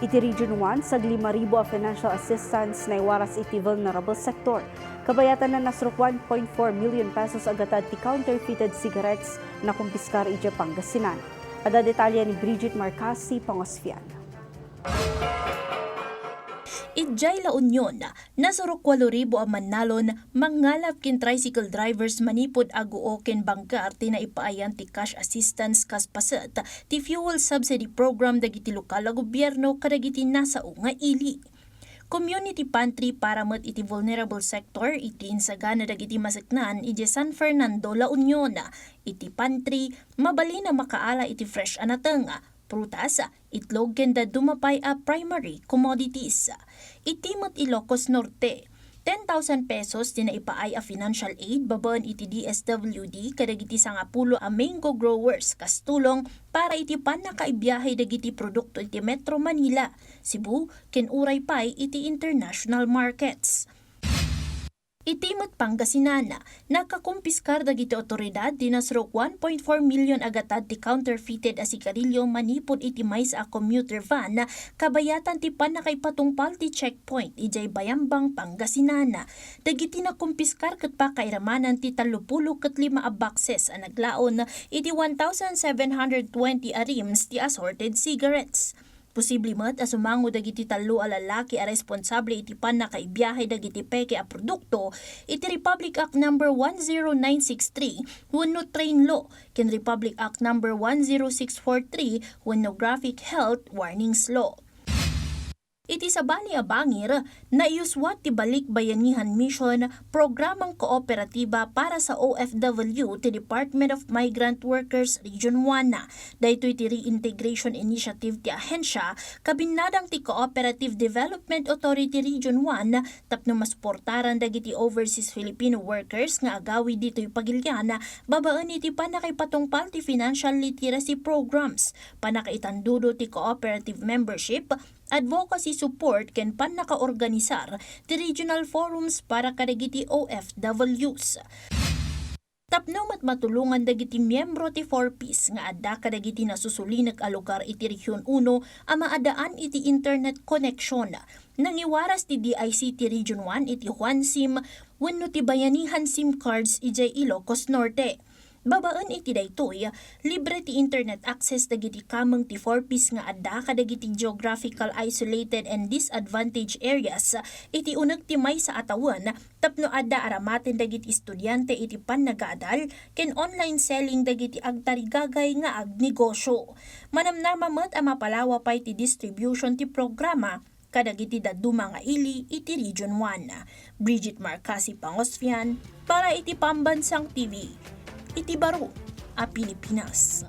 Iti Region 1, sag 5,000 a financial assistance naiwaras iti vulnerable sector. Kabayatan na nasruk 1.4 million pesos agatad ti counterfeited cigarettes na kumpiskar iti Pangasinan. Ada detalya ni Brigitte Marcasi-Pangosfian. Idjay La Union, nasurok 8,000 ang manalon, mangalap kin tricycle drivers manipod aguo ken banggar tina ipaayan ti cash assistance kas paset ti fuel subsidy program dagiti lokal a gobyerno kadagiti nasao nga ili. Community pantry para met iti vulnerable sector iti insagana dagiti masaknan iti San Fernando, La Union. Iti pantry mabali na makaala iti fresh anateng, prutas, itlog ken dumapay a primary commodities. Iti met Ilocos Norte, 10,000 pesos din na ipaay a financial aid babaan iti DSWD kadagiti 10 a mango growers kastulong para iti panakaibiyahe dagiti produkto iti Metro Manila, Cebu ken uray pay iti international markets. Itimot Pangasinan, nakakumpiskar dagiti otoridad dinasrok 1.4 million agatad ti counterfeited a sigarilyo manipod iti mais a commuter van kabayatan ti panakaipatungpal ti checkpoint ijay Bayambang Pangasinan. Dagiti nakumpiskar ket pakairamanan ti 35 a boxes a naglaon iti 1,720 a rims ti assorted cigarettes. Posible met a sumango dagiti 3 a lalaki a responsable iti panakaibiyahe dagiti peke a produkto iti Republic Act No. 10963 wenno train law ken Republic Act No. 10643 wenno graphic health warnings law. Iti sabali a bangir, naiuswat ti Balik Bayanihan Mission programang kooperatiba para sa OFW ti Department of Migrant Workers Region 1. Daytoy ti reintegration initiative ti ahensya kabinadang ti Cooperative Development Authority Region 1 tapno masuportaran dagiti overseas Filipino workers nga agawi ditoy pagilyan babaan iti panakaipatungpal ti financial literacy programs, panakaitandudo ti cooperative membership, advocacy support ken panakaorganisar ti regional forums para kadagiti OFWs. Tapno matulungan dagiti miyembro ti 4Ps nga adda kadagiti nasusulinek a lugar iti Region 1 a maadaan iti internet connection. Nangiwaras ti DICT Region 1 iti Juan SIM wenno ti Bayanihan SIM cards ijay Ilocos Norte. Babaan iti daytoy, libre ti internet access dagiti kameng ti 4Ps nga adda kadagiti geographical isolated and disadvantaged areas iti uneg ti may sa atawan tapno adda aramaten dagiti estudyante iti pannagaadal ken online selling dagiti agtarigagay nga agnegosyo. Manamnama met a mapalawa pay ti distribution ti programa kadagiti daduma nga ili iti Region 1. Brigitte Marcasi-Pangosfian para iti Pambansang TV. Iti Baro a Pilipinas.